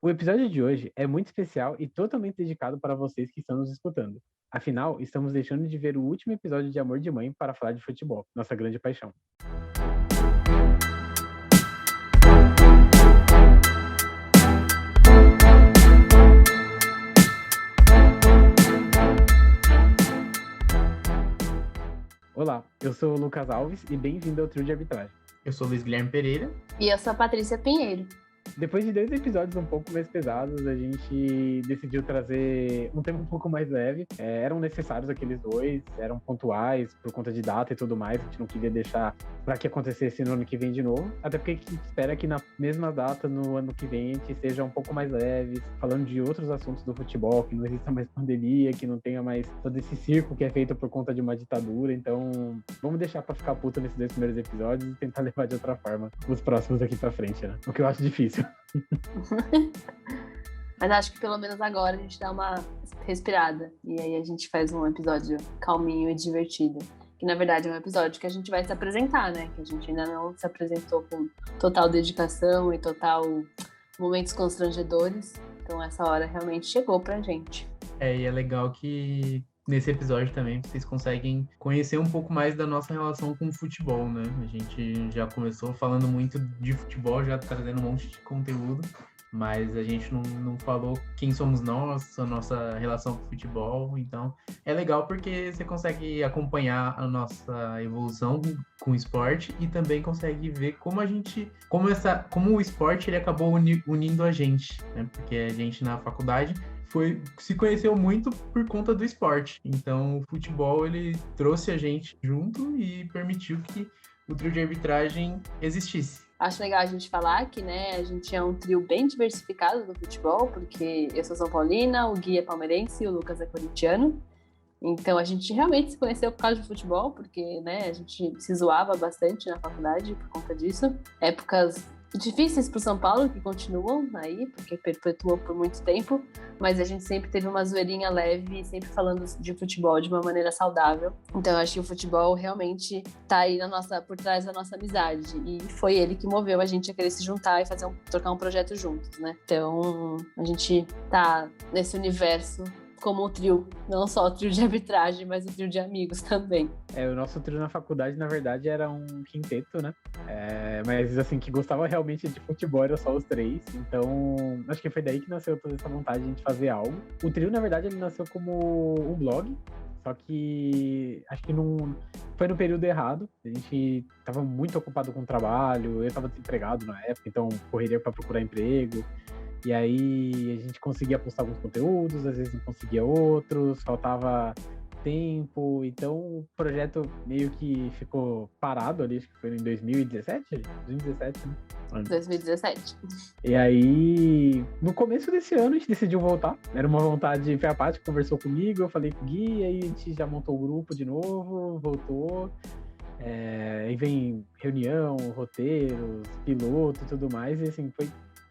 O episódio de hoje é muito especial e totalmente dedicado para vocês que estão nos escutando. Afinal, estamos deixando de ver o último episódio de Amor de Mãe para falar de futebol, nossa grande paixão. Olá, eu sou o Lucas Alves e bem-vindo ao Trio de Arbitragem. Eu sou o Luiz Guilherme Pereira. E eu sou a Patrícia Pinheiro. Depois de 2 episódios um pouco mais pesados, a gente decidiu trazer um tema um pouco mais leve. Eram necessários aqueles 2, eram pontuais por conta de data e tudo mais. A gente não queria deixar para que acontecesse no ano que vem de novo. Até porque a gente espera que na mesma data, no ano que vem, a gente seja um pouco mais leves, falando de outros assuntos do futebol, que não exista mais pandemia, que não tenha mais todo esse circo que é feito por conta de uma ditadura. Então, vamos deixar para ficar puta nesses 2 primeiros episódios e tentar levar de outra forma os próximos daqui para frente, né? O que eu acho difícil. Mas acho que pelo menos agora a gente dá uma respirada. E aí a gente faz um episódio calminho e divertido. Que na verdade é um episódio que a gente vai se apresentar, né? Que a gente ainda não se apresentou com total dedicação e total momentos constrangedores. Então essa hora realmente chegou pra gente. E é legal que nesse episódio também vocês conseguem conhecer um pouco mais da nossa relação com o futebol, né? A gente já começou falando muito de futebol, já trazendo um monte de conteúdo, mas a gente não falou quem somos nós, a nossa relação com o futebol. Então é legal porque você consegue acompanhar a nossa evolução com o esporte e também consegue ver como o esporte ele acabou unindo a gente, né? Porque a gente na faculdade se conheceu muito por conta do esporte. Então, o futebol, ele trouxe a gente junto e permitiu que o trio de arbitragem existisse. Acho legal a gente falar que, né, a gente é um trio bem diversificado do futebol, porque eu sou São Paulina, o Gui é palmeirense e o Lucas é corintiano. Então, a gente realmente se conheceu por causa de futebol, porque, né, a gente se zoava bastante na faculdade por conta disso. Épocas difíceis para o São Paulo, que continuam aí, porque perpetuam por muito tempo, mas a gente sempre teve uma zoeirinha leve, sempre falando de futebol de uma maneira saudável. Então eu acho que o futebol realmente tá aí por trás da nossa amizade, e foi ele que moveu a gente a querer se juntar e trocar um projeto juntos, né? Então a gente tá nesse universo como o trio, não só o trio de arbitragem, mas o trio de amigos também. O nosso trio na faculdade, na verdade, era um quinteto, né? Mas, assim, que gostava realmente de futebol era só os 3. Então, acho que foi daí que nasceu toda essa vontade de a gente fazer algo. O trio, na verdade, ele nasceu como um blog, só que acho que não foi no período errado. A gente estava muito ocupado com o trabalho, eu estava desempregado na época, então correria para procurar emprego. E aí a gente conseguia postar alguns conteúdos, às vezes não conseguia outros, faltava tempo. Então o projeto meio que ficou parado ali, acho que foi em 2017? 2017, né? 2017. E aí, no começo desse ano, a gente decidiu voltar. Era uma vontade, foi a Paty que conversou comigo, eu falei com o Gui, aí a gente já montou o grupo de novo, voltou. Aí vem reunião, roteiros, piloto e tudo mais, e assim, foi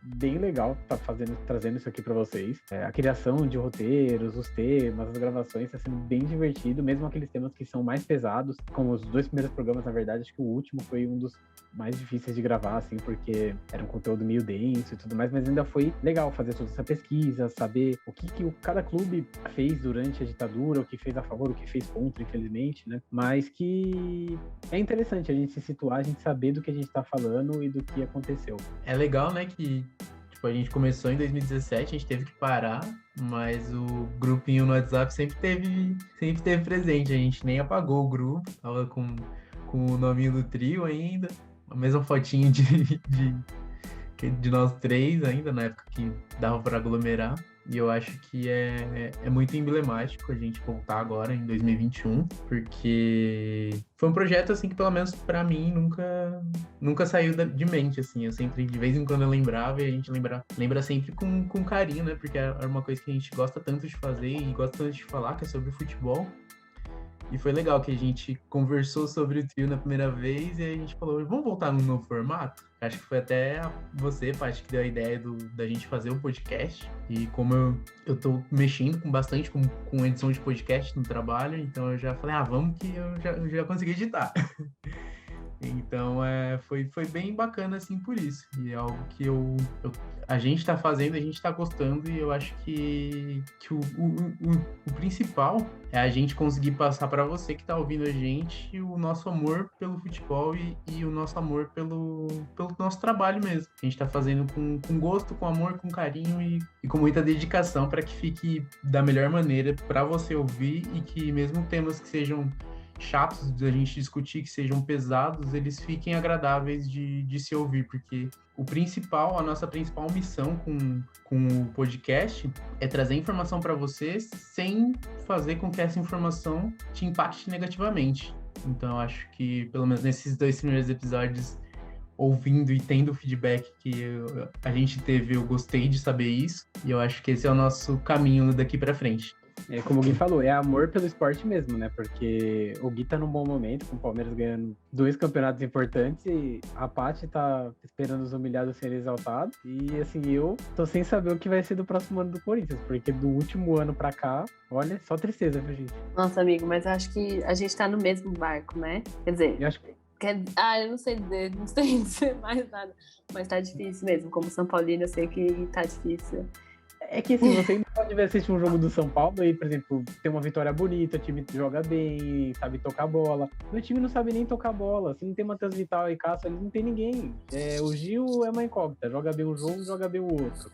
bem legal tá trazendo isso aqui para vocês. A criação de roteiros, os temas, as gravações está sendo bem divertido, mesmo aqueles temas que são mais pesados, como os 2 primeiros programas, na verdade, acho que o último foi um dos mais difíceis de gravar, assim, porque era um conteúdo meio denso e tudo mais, mas ainda foi legal fazer toda essa pesquisa, saber o que cada clube fez durante a ditadura, o que fez a favor, o que fez contra, infelizmente, né? Mas que é interessante a gente se situar, a gente saber do que a gente tá falando e do que aconteceu. É legal, né, que a gente começou em 2017, a gente teve que parar, mas o grupinho no WhatsApp sempre teve presente, a gente nem apagou o grupo, tava com o nominho do trio ainda, a mesma fotinha de nós 3 ainda, na época que dava para aglomerar. E eu acho que é muito emblemático a gente voltar agora em 2021, porque foi um projeto assim que pelo menos para mim nunca saiu de mente, assim. Eu sempre, de vez em quando eu lembrava, e a gente lembra sempre com carinho, né? Porque é uma coisa que a gente gosta tanto de fazer e gosta tanto de falar, que é sobre futebol. E foi legal que a gente conversou sobre o trio na primeira vez e aí a gente falou, vamos voltar num novo formato? Acho que foi até você, Paty, que deu a ideia da gente fazer um podcast. E como eu tô mexendo bastante com edição de podcast no trabalho, então eu já falei, vamos que eu já consegui editar. Então, foi bem bacana, assim, por isso. E é algo que a gente tá fazendo, a gente tá gostando, e eu acho que o principal é a gente conseguir passar para você que tá ouvindo a gente o nosso amor pelo futebol e o nosso amor pelo nosso trabalho mesmo. A gente tá fazendo com gosto, com amor, com carinho e com muita dedicação para que fique da melhor maneira para você ouvir e que mesmo temas que sejam chatos da gente discutir, que sejam pesados, eles fiquem agradáveis de se ouvir, porque a nossa principal missão com o podcast é trazer informação para você sem fazer com que essa informação te impacte negativamente. Então, eu acho que, pelo menos nesses 2 primeiros episódios, ouvindo e tendo o feedback que a gente teve, eu gostei de saber isso, e eu acho que esse é o nosso caminho daqui para frente. Como o Gui falou, é amor pelo esporte mesmo, né? Porque o Gui tá num bom momento, com o Palmeiras ganhando 2 campeonatos importantes, e a Paty tá esperando os humilhados serem exaltados. E assim, eu tô sem saber o que vai ser do próximo ano do Corinthians, porque do último ano pra cá, olha, só tristeza pra gente. Nossa, amigo, mas eu acho que a gente tá no mesmo barco, né? Quer dizer, Eu acho que eu não sei dizer mais nada, mas tá difícil mesmo. Como São Paulino, eu sei que tá difícil. É que assim, você ainda pode ver assistir um jogo do São Paulo e, por exemplo, ter uma vitória bonita, o time joga bem, sabe tocar bola. Meu time não sabe nem tocar bola. Se não tem Matheus Vital e Cássio, eles não tem ninguém. O Gil é uma incógnita, joga bem um jogo, joga bem o outro.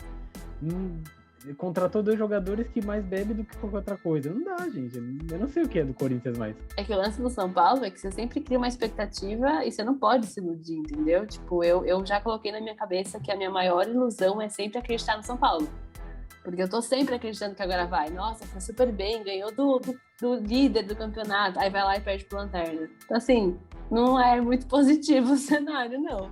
Contratou 2 jogadores que mais bebem do que qualquer outra coisa. Não dá, gente. Eu não sei o que é do Corinthians mais. É que o lance do São Paulo é que você sempre cria uma expectativa e você não pode se iludir, entendeu? Tipo, eu já coloquei na minha cabeça que a minha maior ilusão é sempre acreditar no São Paulo. Porque eu tô sempre acreditando que agora vai. Nossa, foi super bem, ganhou do líder do campeonato. Aí vai lá e perde pro Lanterna. Então, assim, não é muito positivo o cenário, não.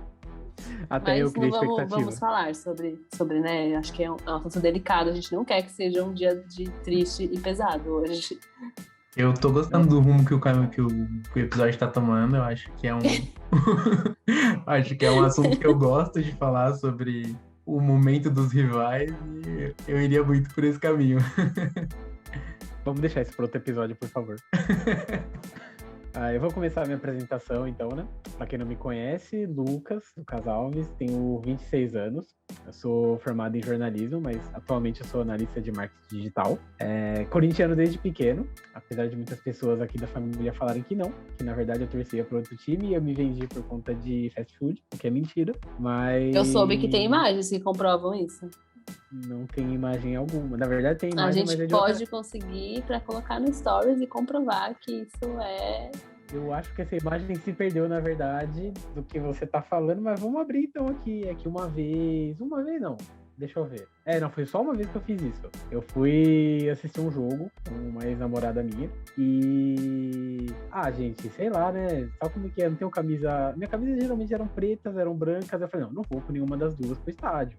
Até mas eu criei não expectativa. vamos falar sobre, né? Acho que é um assunto delicado. A gente não quer que seja um dia de triste e pesado hoje. Eu tô gostando do rumo que o episódio tá tomando. Eu acho que é um acho que é um assunto que eu gosto de falar sobre o momento dos rivais, e eu iria muito por esse caminho. Vamos deixar isso para outro episódio, por favor. Eu vou começar a minha apresentação, então, né? Para quem não me conhece, Lucas Alves, tenho 26 anos. Eu sou formado em jornalismo, mas atualmente eu sou analista de marketing digital. Corintiano desde pequeno, apesar de muitas pessoas aqui da família falarem que não, que na verdade eu torcia para outro time e eu me vendi por conta de fast food, o que é mentira, mas... Eu soube que tem imagens que comprovam isso. Não tem imagem alguma. Na verdade tem imagem, a gente mas é de pode conseguir para colocar no Stories e comprovar que isso é... Eu acho que essa imagem se perdeu, na verdade, do que você tá falando, mas vamos abrir então aqui. Uma vez não, deixa eu ver. Não, foi só uma vez que eu fiz isso. Eu fui assistir um jogo com uma ex-namorada minha e... gente, sei lá, né? Sabe como que é? Não tenho camisa... Minha camisa geralmente eram pretas, eram brancas. Eu falei, não vou com nenhuma das duas pro estádio.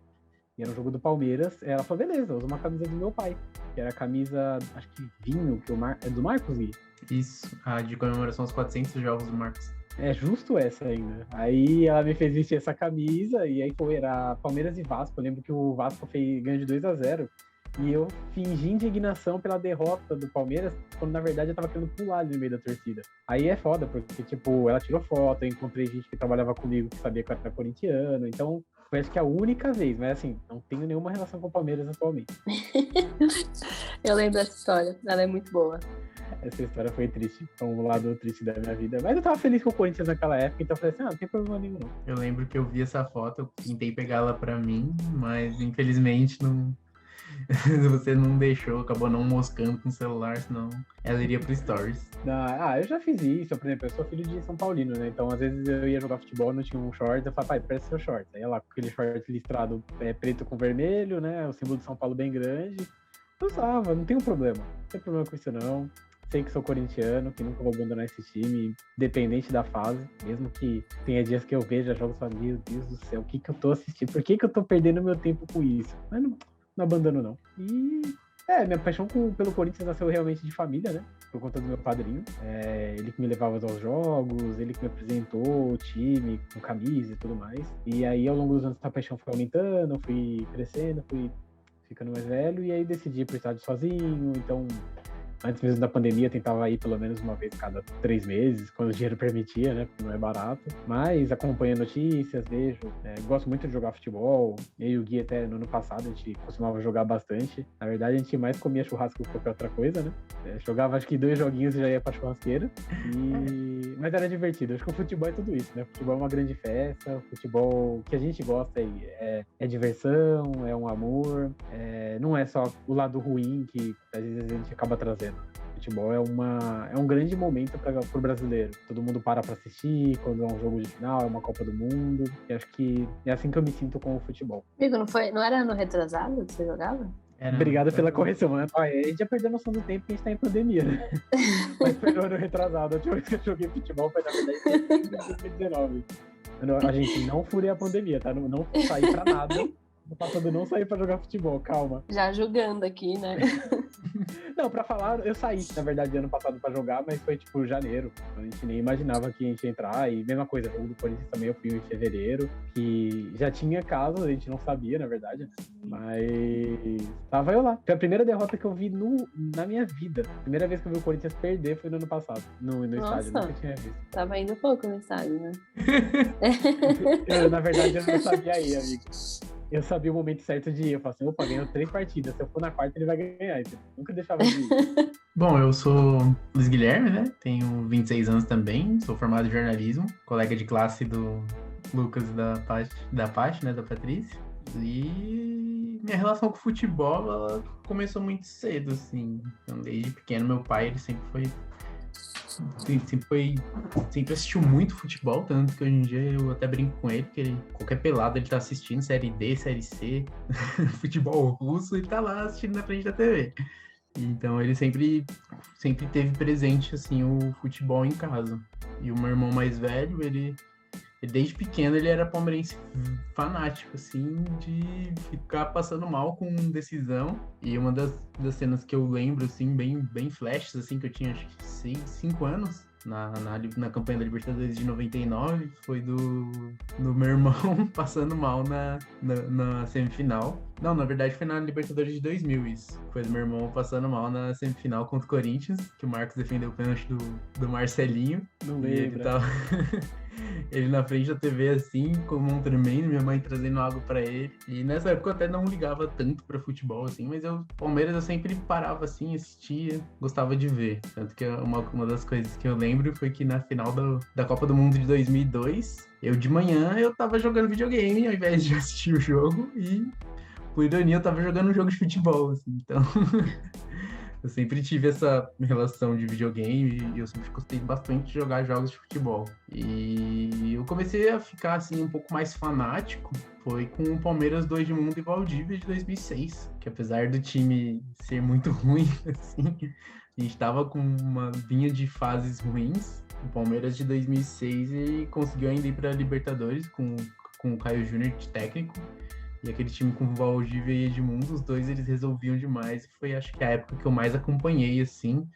E era um jogo do Palmeiras. Ela falou, beleza, usa uma camisa do meu pai. Que era a camisa, acho que vinho, que é do Marcos, Gui? Isso, a de comemoração aos 400 jogos do Marcos. É justo essa ainda. Aí ela me fez vestir essa camisa e aí era Palmeiras e Vasco. Eu lembro que o Vasco ganhou de 2-0 e eu fingi indignação pela derrota do Palmeiras, quando na verdade eu tava querendo pular ali no meio da torcida. Aí é foda, porque tipo, ela tirou foto, eu encontrei gente que trabalhava comigo que sabia que eu era corintiano, então foi acho que a única vez, mas assim, não tenho nenhuma relação com o Palmeiras atualmente. Eu lembro dessa história, ela é muito boa. Essa história foi triste, foi um lado triste da minha vida. Mas eu tava feliz com o Corinthians naquela época, então eu falei assim, não tem problema nenhum não. Eu lembro que eu vi essa foto, eu tentei pegá-la pra mim, mas infelizmente não... você não deixou, acabou não moscando com o celular, senão ela iria pro Stories. Eu já fiz isso, por exemplo, eu sou filho de São Paulino, né? Então, às vezes eu ia jogar futebol, não tinha um short, eu falava, pai, presta seu short. Aí ia lá com aquele short listrado preto com vermelho, né? O símbolo de São Paulo bem grande. Eu usava, não tenho problema. Não tem problema com isso, não. Sei que sou corintiano, que nunca vou abandonar esse time, independente da fase. Mesmo que tenha dias que eu veja jogos e falo, meu Deus do céu, o que eu tô assistindo? Por que eu tô perdendo meu tempo com isso? Mas não abandono, não. E minha paixão pelo Corinthians nasceu realmente de família, né? Por conta do meu padrinho. Ele que me levava aos jogos, ele que me apresentou o time com camisa e tudo mais. E aí, ao longo dos anos, essa paixão foi aumentando, fui crescendo, fui ficando mais velho, e aí decidi ir pro estádio sozinho. Então, Antes mesmo da pandemia, tentava ir pelo menos uma vez cada 3 meses, quando o dinheiro permitia, né? Porque não é barato. Mas acompanho notícias, vejo. Gosto muito de jogar futebol. Eu e o Gui até no ano passado a gente costumava jogar bastante. Na verdade, a gente mais comia churrasco que qualquer outra coisa, né? Jogava acho que 2 joguinhos e já ia pra churrasqueira. Mas era divertido. Acho que o futebol é tudo isso, né? O futebol é uma grande festa. O futebol que a gente gosta é diversão, é um amor. Não é só o lado ruim que às vezes a gente acaba trazendo. O futebol é um grande momento para o brasileiro. Todo mundo para assistir quando é um jogo de final, é uma Copa do Mundo. E acho que é assim que eu me sinto com o futebol. Amigo, não era ano retrasado que você jogava? Obrigado pela correção, mano. A gente já perdeu a noção do tempo que a gente tá em pandemia, né? Mas foi no ano retrasado. A última vez que eu joguei futebol foi na verdade em 2019. A gente não furei a pandemia, tá? Não saí pra nada. No passado não saí pra jogar futebol, calma. Já jogando aqui, né? Não, pra falar, eu saí, na verdade, ano passado pra jogar, mas foi tipo janeiro. A gente nem imaginava que a gente ia entrar. E mesma coisa, o jogo do Corinthians também eu fui em fevereiro, que já tinha casos, a gente não sabia, na verdade. Mas tava eu lá. Foi a primeira derrota que eu vi na minha vida. A primeira vez que eu vi o Corinthians perder foi no ano passado, no estádio, nunca tinha visto. Tava indo pouco no estádio, né? Na verdade, eu não sabia ir, amigo. Eu sabia o momento certo de ir. Eu falei assim, opa, ganhou 3 partidas. Se eu for na quarta, ele vai ganhar. Então, nunca deixava de ir. Bom, eu sou Luiz Guilherme, né? Tenho 26 anos também. Sou formado em jornalismo. Colega de classe do Lucas e da Paty, né? Da Patrícia. E minha relação com o futebol, ela começou muito cedo, assim. Então, desde pequeno, meu pai, ele sempre assistiu muito futebol, tanto que hoje em dia eu até brinco com ele, que qualquer pelado ele tá assistindo, Série D, Série C, futebol russo, ele tá lá assistindo na frente da TV. Então ele sempre teve presente, assim, o futebol em casa. E o meu irmão mais velho, ele desde pequeno, ele era palmeirense fanático, assim, de ficar passando mal com decisão. E uma das cenas que eu lembro, assim, bem flashes, assim, que eu tinha, acho que 5 anos, na campanha da Libertadores de 99, foi do meu irmão passando mal na semifinal. Não, na verdade foi na Libertadores de 2000 isso. Foi do meu irmão passando mal na semifinal contra o Corinthians, que o Marcos defendeu o pênalti do Marcelinho. Não lembro. Ele tava... ele na frente da TV assim, como um tremendo, minha mãe trazendo água pra ele. E nessa época eu até não ligava tanto pra futebol, assim, mas Palmeiras eu sempre parava assim, assistia, gostava de ver. Tanto que uma das coisas que eu lembro foi que na final da Copa do Mundo de 2002, de manhã eu tava jogando videogame ao invés de assistir o jogo e, por ironia, eu tava jogando um jogo de futebol, assim, então... Eu sempre tive essa relação de videogame e eu sempre gostei bastante de jogar jogos de futebol. E eu comecei a ficar, assim, um pouco mais fanático. Foi com o Palmeiras 2 de Mundo e Valdívia de 2006. Que apesar do time ser muito ruim, assim, a gente tava com uma linha de fases ruins. O Palmeiras de 2006 ele conseguiu ainda ir para a Libertadores com o Caio Júnior de técnico. E aquele time com o Valdívia e Edmundo, os dois eles resolviam demais. E foi, acho que, a época que eu mais acompanhei, assim.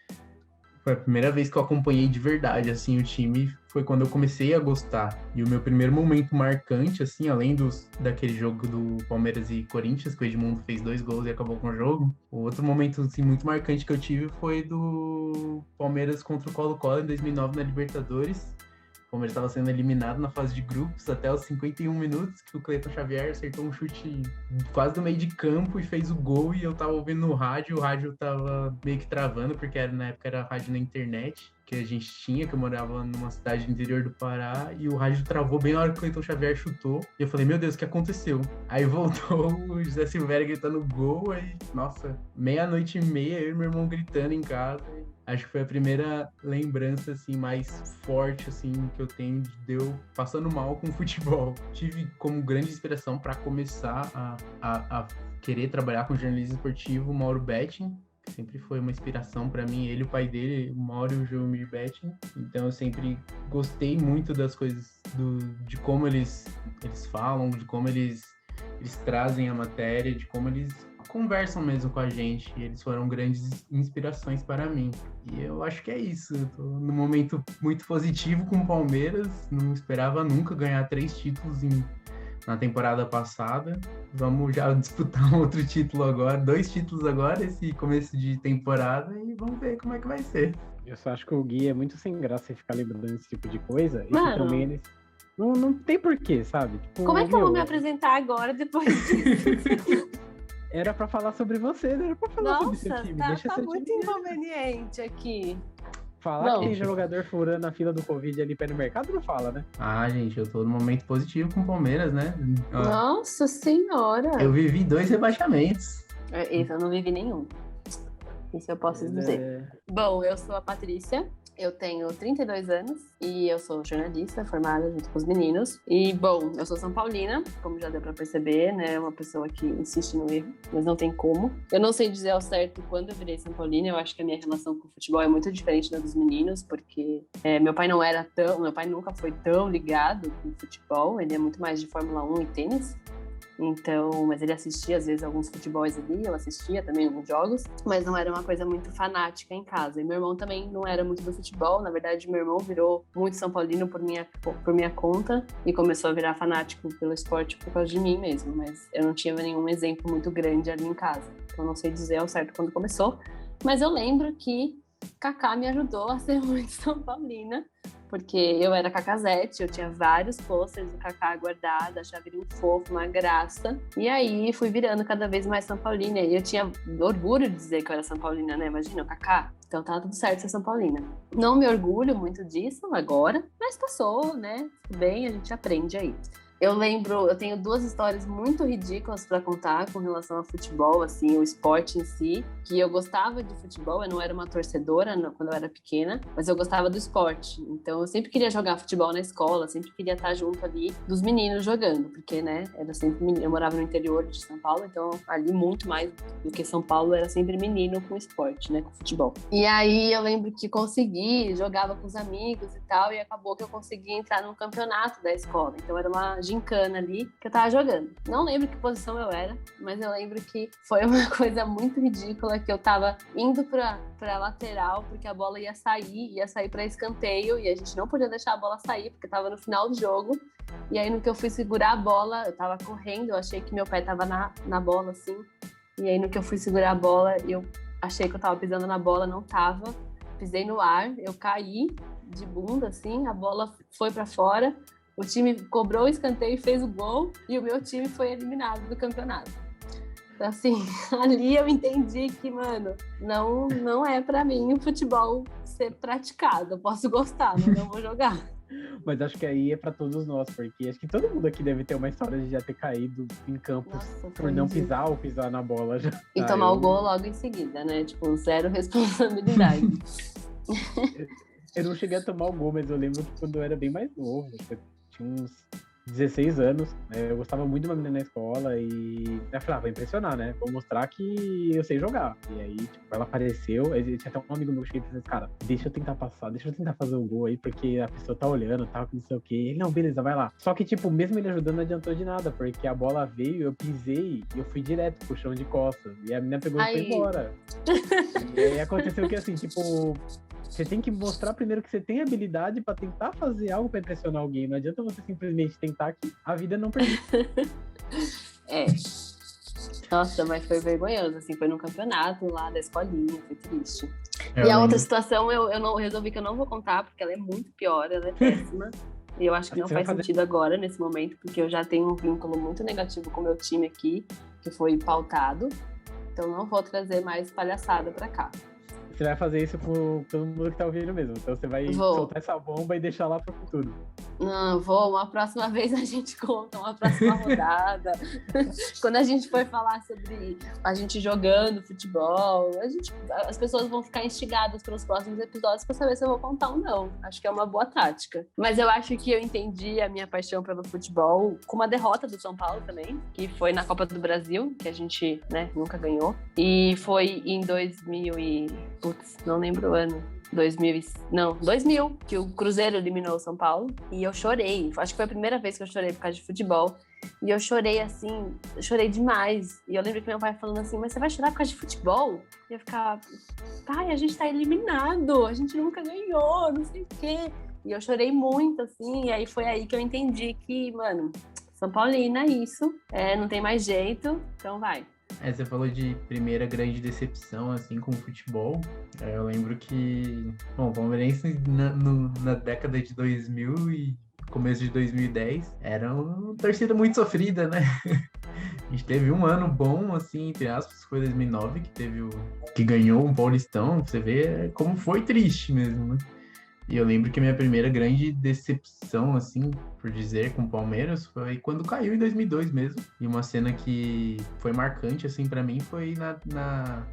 Foi a primeira vez que eu acompanhei de verdade, assim, o time. Foi quando eu comecei a gostar. E o meu primeiro momento marcante, assim, além daquele jogo do Palmeiras e Corinthians, que o Edmundo fez 2 gols e acabou com o jogo. O outro momento, assim, muito marcante que eu tive foi do Palmeiras contra o Colo-Colo em 2009 na Libertadores. O Palmeiras estava sendo eliminado na fase de grupos até os 51 minutos, que o Cleiton Xavier acertou um chute quase do meio de campo e fez o gol, e eu tava ouvindo no rádio, o rádio tava meio que travando, porque na época era rádio na internet, que a gente tinha, que eu morava numa cidade do interior do Pará, e o rádio travou bem na hora que o Cleiton Xavier chutou, e eu falei, meu Deus, o que aconteceu? Aí voltou o José Silvério gritando gol, aí, nossa, 00:30, eu e meu irmão gritando em casa. Acho que foi a primeira lembrança, assim, mais forte, assim, que eu tenho de eu passando mal com o futebol. Tive como grande inspiração para começar a querer trabalhar com jornalismo esportivo o Mauro Betting, que sempre foi uma inspiração para mim. Ele, o pai dele, o Mauro e o Joelmir Betting. Então eu sempre gostei muito das coisas, de como eles falam, de como eles trazem a matéria, de como eles conversam mesmo com a gente, e eles foram grandes inspirações para mim. E eu acho que é isso. Eu tô num momento muito positivo com o Palmeiras, não esperava nunca ganhar 3 títulos em na temporada passada. Vamos já disputar um outro título agora, 2 títulos agora, esse começo de temporada, e vamos ver como é que vai ser. Eu só acho que o Gui é muito sem graça em ficar lembrando esse tipo de coisa. E Mano, que também ele não tem porquê, sabe? Tipo, como é que eu vou me meu, apresentar agora depois disso? era pra falar sobre você, não era pra falar sobre seu Nossa, time. tá Deixa seu muito time. inconveniente aqui. Falar Não. que tem jogador furando a fila do Covid ali pé no mercado, não fala, né? Ah, gente, eu tô no momento positivo com o Palmeiras, né? Ó, Nossa senhora. eu vivi 2 rebaixamentos. Esse eu não vivi nenhum. Isso eu posso dizer. Bom, eu sou a Patrícia, eu tenho 32 anos e eu sou jornalista formada junto com os meninos. E, bom, eu sou São Paulina, como já deu pra perceber, né? Uma pessoa que insiste no erro, mas não tem como. Eu não sei dizer ao certo quando eu virei São Paulina, eu acho que a minha relação com o futebol é muito diferente da dos meninos, porque meu pai nunca foi tão ligado com o futebol, ele é muito mais de Fórmula 1 e tênis. Então, mas ele assistia às vezes alguns futebols ali, eu assistia também alguns jogos, mas não era uma coisa muito fanática em casa. E meu irmão também não era muito do futebol, na verdade meu irmão virou muito São Paulino por minha conta e começou a virar fanático pelo esporte por causa de mim mesmo, mas eu não tinha nenhum exemplo muito grande ali em casa. Então não sei dizer ao certo quando começou, mas eu lembro que Kaká me ajudou a ser muito São Paulina, porque eu era cacazete, eu tinha vários pôsteres do Kaká guardado, achava ele um fofo, uma graça. E aí fui virando cada vez mais São Paulina. E eu tinha orgulho de dizer que eu era São Paulina, né? Imagina, o Kaká. Então tá tudo certo ser São Paulina. Não me orgulho muito disso agora, mas passou, né? Tudo bem, a gente aprende aí. Eu tenho 2 histórias muito ridículas para contar com relação ao futebol, assim, o esporte em si, que eu gostava de futebol, eu não era uma torcedora quando eu era pequena, mas eu gostava do esporte. Então eu sempre queria jogar futebol na escola, sempre queria estar junto ali dos meninos jogando, porque, né, eu morava no interior de São Paulo, então ali muito mais do que São Paulo era sempre menino com esporte, né, com futebol. E aí eu lembro que jogava com os amigos e tal, e acabou que eu consegui entrar num campeonato da escola. Então era uma gincana ali que eu tava jogando. Não lembro que posição eu era, mas eu lembro que foi uma coisa muito ridícula, que eu tava indo pra lateral, porque a bola ia sair pra escanteio, e a gente não podia deixar a bola sair, porque tava no final do jogo. E aí no que eu fui segurar a bola, eu tava correndo, eu achei que meu pé tava na bola, assim. E aí no que eu fui segurar a bola, eu achei que eu tava pisando na bola, não tava. Pisei no ar, eu caí de bunda, assim, a bola foi pra fora. O time cobrou o escanteio e fez o gol, e o meu time foi eliminado do campeonato. Então, assim, ali eu entendi que, mano, não é pra mim o futebol ser praticado. Eu posso gostar, mas não vou jogar. Mas acho que aí é pra todos nós, porque acho que todo mundo aqui deve ter uma história de já ter caído em campo por não pisar ou pisar na bola. Já. E tomar o gol logo em seguida, né? Tipo, 0 responsabilidade. Eu não cheguei a tomar o gol, mas eu lembro que quando eu era bem mais novo, eu tinha uns 16 anos, eu gostava muito de uma menina na escola e eu falei, vou impressionar, né? Vou mostrar que eu sei jogar. E aí, tipo, ela apareceu, tinha até um amigo meu que chegou e disse, cara, deixa eu tentar passar, deixa eu tentar fazer o gol aí, porque a pessoa tá olhando, tal, não sei o quê. Ele, não, beleza, vai lá. Só que, tipo, mesmo ele ajudando, não adiantou de nada, porque a bola veio, eu pisei e eu fui direto pro chão de costas. E a menina pegou e foi embora. E aí aconteceu que, assim, tipo... Você tem que mostrar primeiro que você tem habilidade pra tentar fazer algo pra impressionar alguém. Não adianta você simplesmente tentar que a vida não permite. Nossa, mas foi vergonhoso, assim, foi num campeonato lá da escolinha, foi triste. Eu e a lembro. outra situação, eu resolvi que eu não vou contar, porque ela é muito pior, ela é péssima. E eu acho que não faz sentido agora, nesse momento, porque eu já tenho um vínculo muito negativo com o meu time aqui, que foi pautado. Então não vou trazer mais palhaçada pra cá. Você vai fazer isso com todo mundo que tá ouvindo mesmo. Então você vai soltar essa bomba e deixar lá pro futuro. Não, uma próxima vez a gente conta, uma próxima rodada. Quando a gente for falar sobre a gente jogando futebol, as pessoas vão ficar instigadas pelos próximos episódios pra saber se eu vou contar ou não. Acho que é uma boa tática. Mas eu acho que eu entendi a minha paixão pelo futebol com uma derrota do São Paulo também, que foi na Copa do Brasil, que a gente, né, nunca ganhou. E foi em 2000, não lembro o ano. 2000, que o Cruzeiro eliminou o São Paulo, e eu chorei. Acho que foi a primeira vez que eu chorei por causa de futebol. E eu chorei assim, chorei demais. E eu lembro que meu pai falando assim, mas você vai chorar por causa de futebol? E eu ficava, pai, a gente tá eliminado, a gente nunca ganhou, não sei o quê. E eu chorei muito, assim, e aí foi aí que eu entendi que, mano, São Paulina, isso. Não tem mais jeito, então vai. Você falou de primeira grande decepção, assim, com o futebol. Eu lembro que, bom, o palmeirense na década de 2000 e começo de 2010 era uma torcida muito sofrida, né? A gente teve um ano bom, assim, entre aspas, foi 2009, que ganhou um Paulistão. Você vê como foi triste mesmo, né? E eu lembro que a minha primeira grande decepção, assim, por dizer, com o Palmeiras, foi quando caiu em 2002 mesmo. E uma cena que foi marcante, assim, pra mim, foi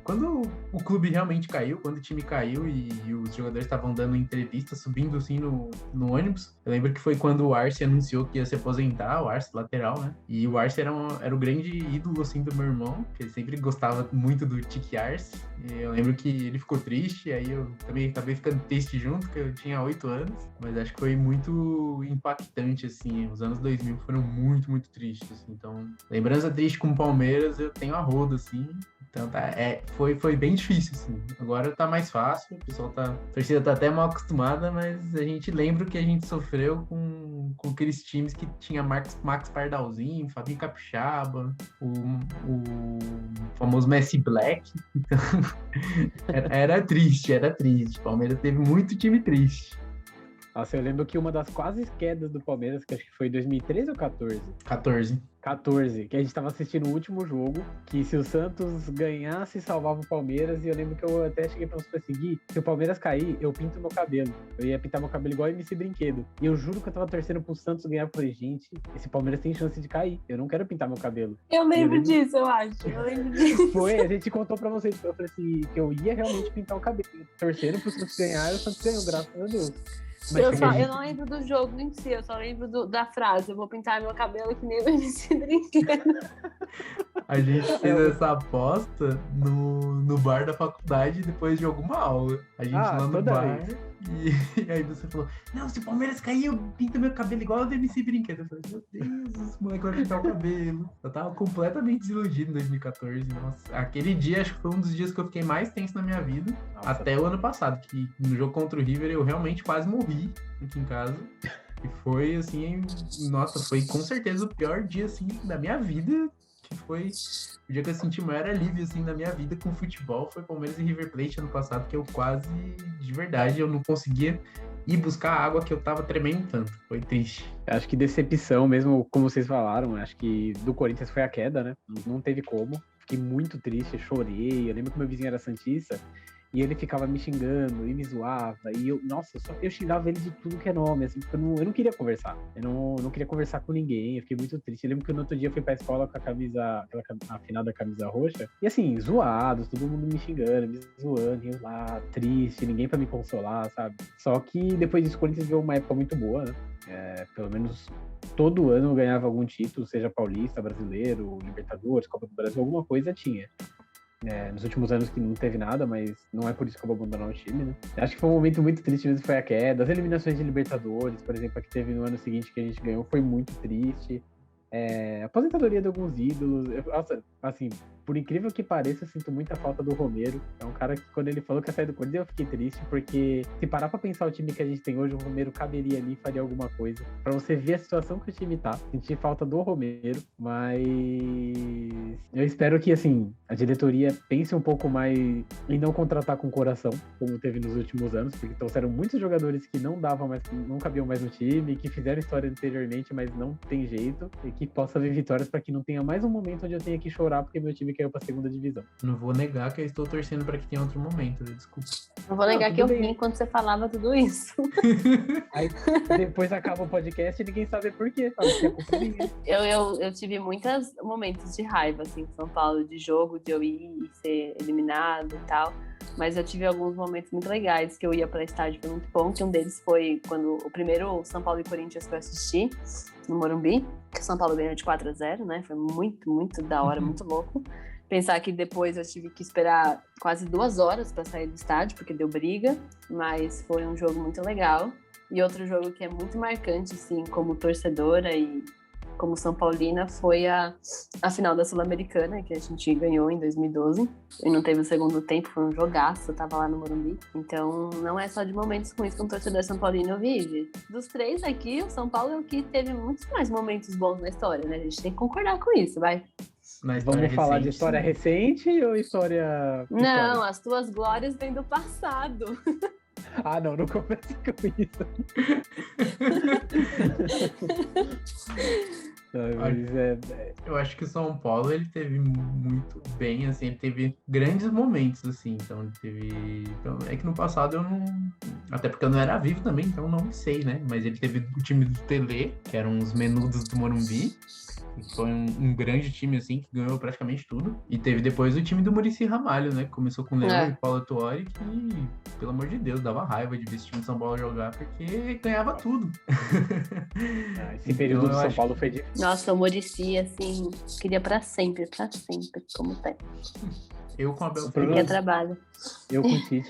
quando o clube realmente caiu, quando o time caiu e os jogadores estavam dando entrevista, subindo, assim, no ônibus. Eu lembro que foi quando o Arce anunciou que ia se aposentar, o Arce, lateral, né? E o Arce era o grande ídolo, assim, do meu irmão, que ele sempre gostava muito do Tique Arce. E eu lembro que ele ficou triste, aí eu também acabei ficando triste junto, porque eu tinha 8 anos, mas acho que foi muito impactante, assim, os anos 2000 foram muito, muito tristes, assim. Então, lembrança triste com o Palmeiras, eu tenho a rodo, assim, então foi bem difícil, assim. Agora tá mais fácil, a torcida tá até mal acostumada, mas a gente lembra que a gente sofreu com aqueles times que tinha Max Pardalzinho, Fabinho Capixaba, o famoso Messi Black, então era triste, o Palmeiras teve muito time triste. Nossa, eu lembro que uma das quase quedas do Palmeiras, que acho que foi 2013 ou 14? 14, que a gente tava assistindo o último jogo, que se o Santos ganhasse, salvava o Palmeiras, e eu lembro que eu até cheguei pra você seguir, se o Palmeiras cair, eu pinto meu cabelo. Eu ia pintar meu cabelo igual MC Brinquedo. E eu juro que eu tava torcendo pro Santos ganhar, eu falei, gente, esse Palmeiras tem chance de cair, eu não quero pintar meu cabelo. Eu lembro disso, eu acho, eu lembro disso. Foi, a gente contou pra vocês, eu falei assim, que eu ia realmente pintar o cabelo, torcendo pro Santos ganhar, e o Santos ganhou, graças a Deus. Eu não lembro do jogo em si, eu só lembro da frase. Eu vou pintar meu cabelo que nem o MC Brinquedo. A gente fez essa aposta no bar da faculdade depois de alguma aula. A gente lá no bar. E aí você falou, não, se o Palmeiras cair, eu pinto meu cabelo igual o do MC Brinquedo. Eu falei, meu Deus, esse moleque vai pintar o cabelo. Eu tava completamente desiludido em 2014. Nossa, aquele dia acho que foi um dos dias que eu fiquei mais tenso na minha vida. Nossa. Até o ano passado, que no jogo contra o River eu realmente quase morri aqui em casa. E foi assim, nossa, foi com certeza o pior dia assim da minha vida. Que foi o dia que eu senti o maior alívio assim na minha vida com futebol, foi Palmeiras e River Plate ano passado, que eu quase, de verdade, eu não conseguia ir buscar a água, que eu tava tremendo tanto. Foi triste. Acho que decepção mesmo, como vocês falaram, acho que do Corinthians foi a queda, né? Não teve como. Fiquei muito triste, chorei. Eu lembro que meu vizinho era santista e ele ficava me xingando e me zoava. E eu xingava ele de tudo que é nome, assim, porque eu não queria conversar. Eu não queria conversar com ninguém, eu fiquei muito triste. Eu lembro que no outro dia eu fui pra escola com a camisa, a afinada camisa roxa, e assim, zoados, todo mundo me xingando, me zoando, eu lá, triste, ninguém pra me consolar, sabe? Só que depois disso o Corinthians veio uma época muito boa, né? Pelo menos todo ano eu ganhava algum título, seja paulista, brasileiro, Libertadores, Copa do Brasil, alguma coisa tinha. Nos últimos anos que não teve nada, mas não é por isso que eu vou abandonar o time, né? Acho que foi um momento muito triste mesmo, foi a queda. As eliminações de Libertadores, por exemplo, a que teve no ano seguinte que a gente ganhou, foi muito triste. A aposentadoria de alguns ídolos. Nossa, assim, por incrível que pareça, eu sinto muita falta do Romero. É um cara que, quando ele falou que ia sair do Corinthians, eu fiquei triste, porque se parar pra pensar o time que a gente tem hoje, o Romero caberia ali e faria alguma coisa. Pra você ver a situação que o time tá, sentir falta do Romero, mas eu espero que, assim, a diretoria pense um pouco mais em não contratar com coração, como teve nos últimos anos, porque trouxeram muitos jogadores que não cabiam mais no time, que fizeram história anteriormente, mas não tem jeito, e que possa ver vitórias para que não tenha mais um momento onde eu tenha que chorar porque meu time caiu pra segunda divisão. Não vou negar que eu estou torcendo para que tenha outro momento, desculpa. Não vou negar que eu ri enquanto você falava tudo isso. Aí depois acaba o podcast e ninguém sabe por quê, sabe? Que é culpa minha. Eu tive muitos momentos de raiva, assim, em São Paulo, de jogo, de eu ir e ser eliminado e tal. Mas eu tive alguns momentos muito legais que eu ia para estádio, foi muito bom. Que um deles foi quando o primeiro São Paulo e Corinthians que eu assisti no Morumbi, que o São Paulo ganhou de 4-0, né? Foi muito, muito da hora, muito louco. Pensar que depois eu tive que esperar quase 2 horas para sair do estádio, porque deu briga, mas foi um jogo muito legal. E outro jogo que é muito marcante, assim, como torcedora e como São Paulina, foi a final da Sul-Americana, que a gente ganhou em 2012. E não teve o segundo tempo, foi um jogaço, eu tava lá no Morumbi. Então, não é só de momentos ruins que um torcedor São Paulino vive. Dos 3 aqui, o São Paulo é o que teve muitos mais momentos bons na história, né? A gente tem que concordar com isso, vai. Vamos falar de história recente ou história... Não, as tuas glórias vêm do passado. Ah, não começa com isso. Eu acho que o São Paulo, ele teve muito bem, assim, ele teve grandes momentos, assim, então ele teve... Então, é que no passado eu não... Até porque eu não era vivo também, então não sei, né? Mas ele teve o time do Tele, que eram os menudos do Morumbi, que foi um grande time, assim, que ganhou praticamente tudo. E teve depois o time do Muricy Ramalho, né? Que começou com o Leão e Paulo Tuori, que, pelo amor de Deus, dava raiva de ver esse time de São Paulo jogar, porque ganhava tudo. Esse período do São Paulo foi difícil. Nossa, o Muricy, assim, queria pra sempre, como técnico. Eu com a Abel Porque trabalho. Eu com o Tite.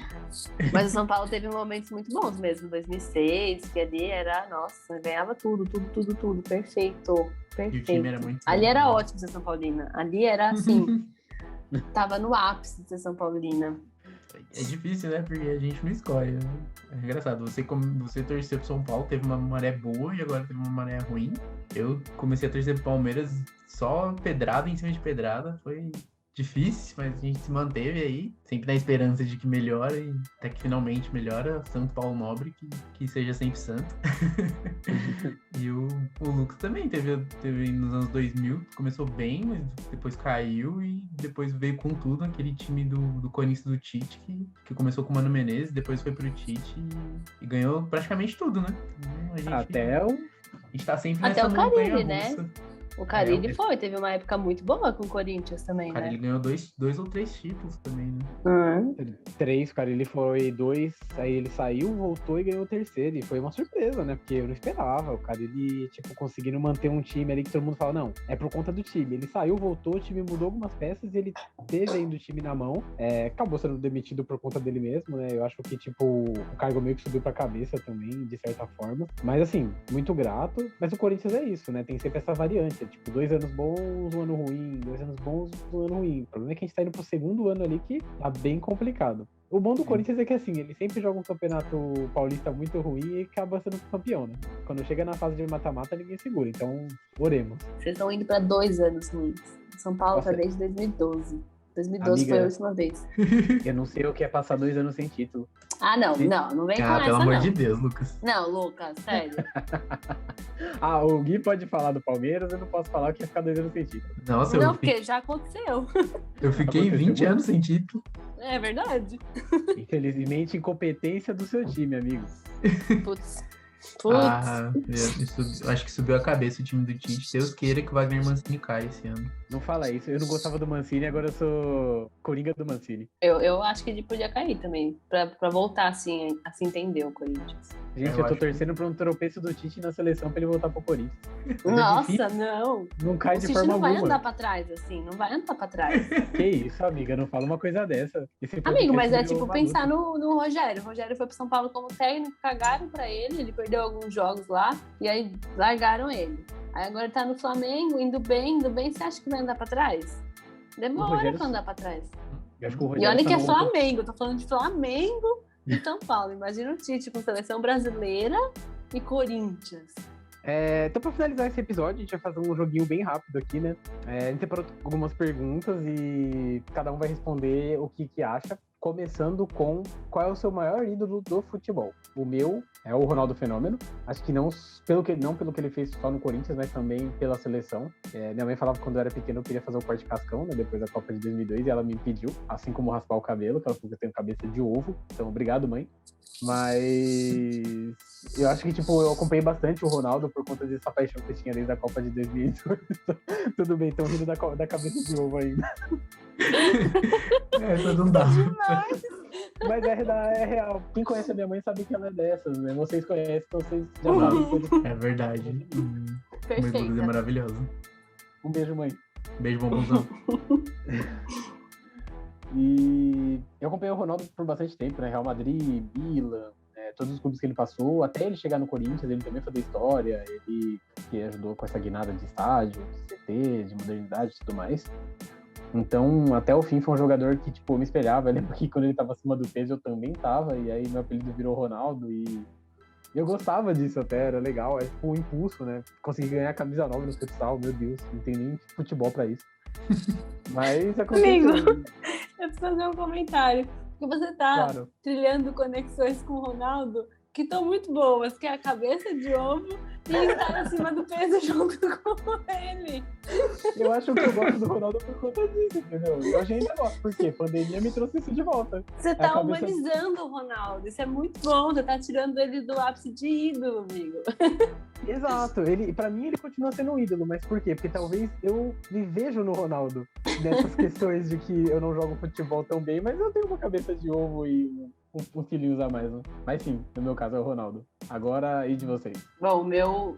Mas o São Paulo teve momentos muito bons mesmo, 2006, que ali era, nossa, ganhava tudo, perfeito. E o time era muito ali bom, era né? ótimo ser São Paulina. Ali era assim, tava no ápice de ser São Paulina. É difícil, né? Porque a gente não escolhe, né? É engraçado. Você torceu pro São Paulo, teve uma maré boa e agora teve uma maré ruim. Eu comecei a torcer pro Palmeiras só pedrada em cima de pedrada. Foi difícil, mas a gente se manteve aí, sempre na esperança de que melhore, e até que finalmente melhora. Santo Paulo Nobre, que seja sempre santo. E o Lucas também teve nos anos 2000, começou bem, mas depois caiu e depois veio com tudo, aquele time do Corinthians do Tite, que começou com o Mano Menezes, depois foi pro Tite e ganhou praticamente tudo, né? Então, a gente tá sempre até nessa o Carille, montanha-russa, né? O Carille teve uma época muito boa com o Corinthians também, Cara, né? ele ganhou dois ou três títulos também, né? 3, cara, ele foi 2, aí ele saiu, voltou e ganhou o terceiro. E foi uma surpresa, né? Porque eu não esperava. O cara, ele, conseguindo manter um time ali que todo mundo fala, não, é por conta do time. Ele saiu, voltou, o time mudou algumas peças, ele teve ainda o time na mão. Acabou sendo demitido por conta dele mesmo, né? Eu acho que, o cargo meio que subiu pra cabeça também, de certa forma. Mas, assim, muito grato. Mas o Corinthians é isso, né? Tem sempre essa variante. 2 anos bons, um ano ruim, 2 anos bons, um ano ruim. O problema é que a gente tá indo pro segundo ano ali que tá bem complicado. O bom do Corinthians é que, assim, ele sempre joga um campeonato paulista muito ruim e acaba sendo campeão, né? Quando chega na fase de mata-mata, ninguém segura. Então, oremos. Vocês estão indo pra 2 anos ruins. São Paulo tá desde 2012. 2012 foi a última vez. Eu não sei o que é passar 2 anos sem título. Ah, não vem com essa, pelo amor não. de Deus, Lucas. Não, Lucas, sério. O Gui pode falar do Palmeiras, eu não posso falar que ia ficar 2 anos sem título. Nossa, não, porque já aconteceu. Eu fiquei 20 anos sem título. É verdade. Infelizmente, incompetência do seu time, amigo. Putz. Eu acho que subiu a cabeça o time do Tite. Deus queira que o Wagner Mancini caia esse ano. Não fala isso. Eu não gostava do Mancini, agora eu sou coringa do Mancini. Eu acho que ele podia cair também, pra voltar assim, a se entender o Corinthians. Gente, eu tô torcendo pra um tropeço do Tite na seleção pra ele voltar pro Corinthians. Nossa, não. Não cai de forma alguma. O Tite não vai andar pra trás, assim, não vai andar pra trás. Que isso, amiga, não fala uma coisa dessa. Amigo, mas é pensar no Rogério. O Rogério foi pro São Paulo como técnico, cagaram pra ele perdeu alguns jogos lá, e aí largaram ele. Aí agora ele tá no Flamengo, indo bem, você acha que vai andar pra trás? Demora pra andar pra trás. E olha que é Flamengo, tô falando de Flamengo e São Paulo. Imagina o Tite com seleção brasileira e Corinthians. Então, pra finalizar esse episódio, a gente vai fazer um joguinho bem rápido aqui, né? A gente separou algumas perguntas e cada um vai responder o que acha. Começando com qual é o seu maior ídolo do futebol. O meu é o Ronaldo Fenômeno. Acho que não pelo que ele fez só no Corinthians, mas também pela seleção. Minha mãe falava que quando eu era pequeno eu queria fazer o corte cascão, né, depois da Copa de 2002, e ela me impediu, assim como raspar o cabelo, que ela falou que eu tenho cabeça de ovo. Então, obrigado, mãe. Mas eu acho que, eu acompanhei bastante o Ronaldo por conta dessa paixão que eu tinha desde a Copa de 2002. Tudo bem, estão rindo da cabeça de ovo ainda. Essa não dá. Mas é real. Quem conhece a minha mãe sabe que ela é dessas, né? Vocês conhecem, então vocês já sabem. É verdade. Perfeito. É maravilhoso. Um beijo, mãe. Beijo, bombonzão. E eu acompanhei o Ronaldo por bastante tempo, né? Real Madrid, Milan, todos os clubes que ele passou, até ele chegar no Corinthians, ele também fazia história, ele que ajudou com essa guinada de estádio, de CT, de modernidade e tudo mais. Então, até o fim, foi um jogador que, tipo, eu me espelhava. Eu lembro que quando ele tava acima do peso, eu também tava, e aí meu apelido virou Ronaldo, e eu gostava disso até, era legal, é tipo um impulso, né? Consegui ganhar a camisa 9 no futsal, meu Deus, não tem nem futebol pra isso. Mas aconteceu. Amigo, eu preciso fazer um comentário. Porque você tá Claro. trilhando conexões com o Ronaldo que estão muito boas, que é a cabeça de ovo e estar acima do peso junto com ele. Eu acho que eu gosto do Ronaldo por conta disso, entendeu? Eu hoje ainda gosto, porque a pandemia me trouxe isso de volta. Você tá cabeça- humanizando o Ronaldo, isso é muito bom, você tá tirando ele do ápice de ídolo, amigo. Exato, pra mim ele continua sendo um ídolo, mas por quê? Porque talvez eu me vejo no Ronaldo nessas questões de que eu não jogo futebol tão bem, mas eu tenho uma cabeça de ovo e um filhinhos a mais, né? Mas sim, no meu caso é o Ronaldo. Agora, e de vocês? Bom, o meu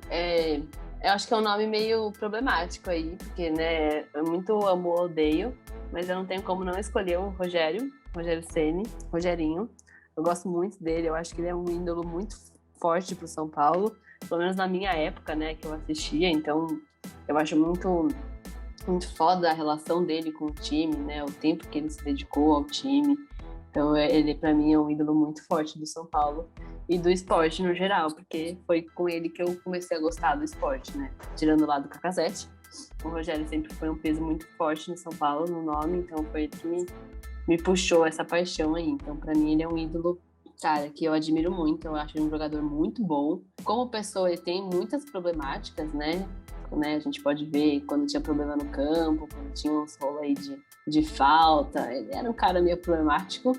eu acho que é um nome meio problemático aí, porque, né, é muito amo ou odeio, mas eu não tenho como não escolher o Rogério Ceni, Rogerinho. Eu gosto muito dele, eu acho que ele é um ídolo muito forte pro São Paulo, pelo menos na minha época, né, que eu assistia, então eu acho muito, muito foda a relação dele com o time, né, o tempo que ele se dedicou ao time. Então, ele, pra mim, é um ídolo muito forte do São Paulo e do esporte no geral, porque foi com ele que eu comecei a gostar do esporte, né? Tirando lá do Cacazete. O Rogério sempre foi um peso muito forte no São Paulo, no nome, então foi ele que me puxou essa paixão aí. Então, pra mim, ele é um ídolo, cara, que eu admiro muito. Eu acho ele um jogador muito bom. Como pessoa, ele tem muitas problemáticas, né? A gente pode ver quando tinha problema no campo, quando tinha uns rolos aí de falta. Ele era um cara meio problemático,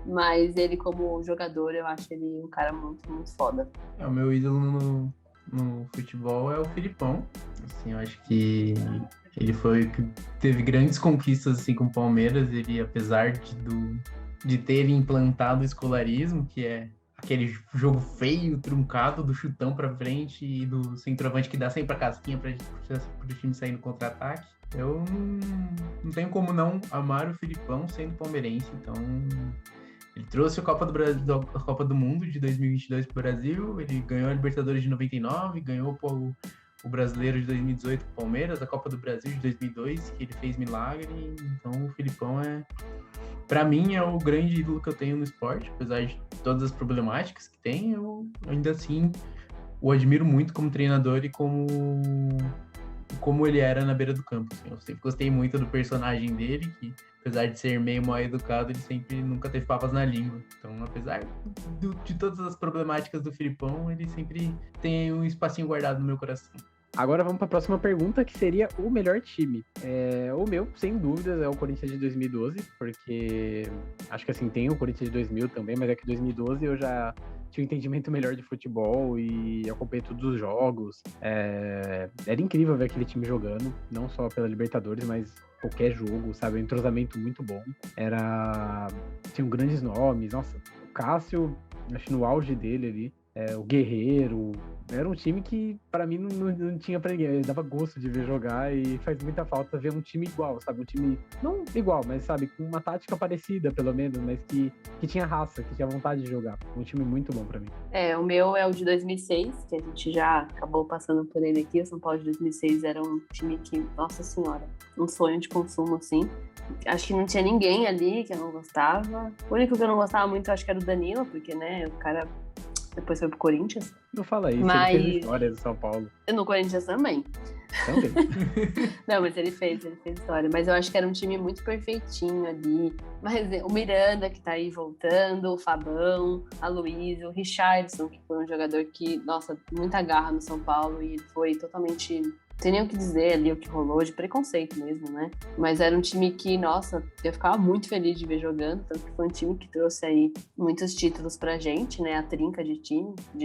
mas ele como jogador, eu acho ele um cara muito, muito foda. O meu ídolo no futebol é o Filipão. Assim, eu acho que ele teve grandes conquistas assim, com o Palmeiras. Ele, apesar de ter implantado o escolarismo, que é aquele jogo feio, truncado, do chutão pra frente e do centroavante que dá sempre a casquinha pro time sair no contra-ataque. Eu não tenho como não amar o Filipão sendo palmeirense. Então, ele trouxe a Copa do Mundo de 2022 pro Brasil, ele ganhou a Libertadores de 99, ganhou o Brasileiro de 2018 pro Palmeiras, a Copa do Brasil de 2002, que ele fez milagre. Então, o Filipão pra mim, é o grande ídolo que eu tenho no esporte, apesar de todas as problemáticas que tem, eu ainda assim o admiro muito como treinador e como ele era na beira do campo. Assim. Eu sempre gostei muito do personagem dele, que apesar de ser meio mal educado, ele sempre nunca teve papas na língua. Então, apesar de todas as problemáticas do Filipão, ele sempre tem um espacinho guardado no meu coração. Agora vamos para a próxima pergunta, que seria o melhor time. O meu, sem dúvidas, é o Corinthians de 2012, porque acho que assim, tem o Corinthians de 2000 também, mas é que 2012 eu já tinha um entendimento melhor de futebol e acompanhei todos os jogos. Era incrível ver aquele time jogando, não só pela Libertadores, mas qualquer jogo, sabe? Um entrosamento muito bom. Tinham grandes nomes, nossa, o Cássio, acho que no auge dele ali, o Guerreiro. Era um time que, pra mim, não tinha pra ninguém. Dava gosto de ver jogar e faz muita falta ver um time igual, sabe? Um time, não igual, mas, sabe, com uma tática parecida, pelo menos, mas que tinha raça, que tinha vontade de jogar. Um time muito bom pra mim. O meu é o de 2006, que a gente já acabou passando por ele aqui. O São Paulo de 2006 era um time que, nossa senhora, um sonho de consumo, assim. Acho que não tinha ninguém ali que eu não gostava. O único que eu não gostava muito, acho que era o Danilo, porque, né, o cara depois foi pro Corinthians. Não fala isso, mas... ele fez história do São Paulo. No Corinthians também. Também. Não, mas ele fez história. Mas eu acho que era um time muito perfeitinho ali. Mas o Miranda, que tá aí voltando, o Fabão, a Luísa, o Richardson, que foi um jogador que, nossa, muita garra no São Paulo e ele foi totalmente... Não tem nem o que dizer ali, o que rolou, de preconceito mesmo, né? Mas era um time que, nossa, eu ficava muito feliz de ver jogando, tanto que foi um time que trouxe aí muitos títulos pra gente, né? A trinca de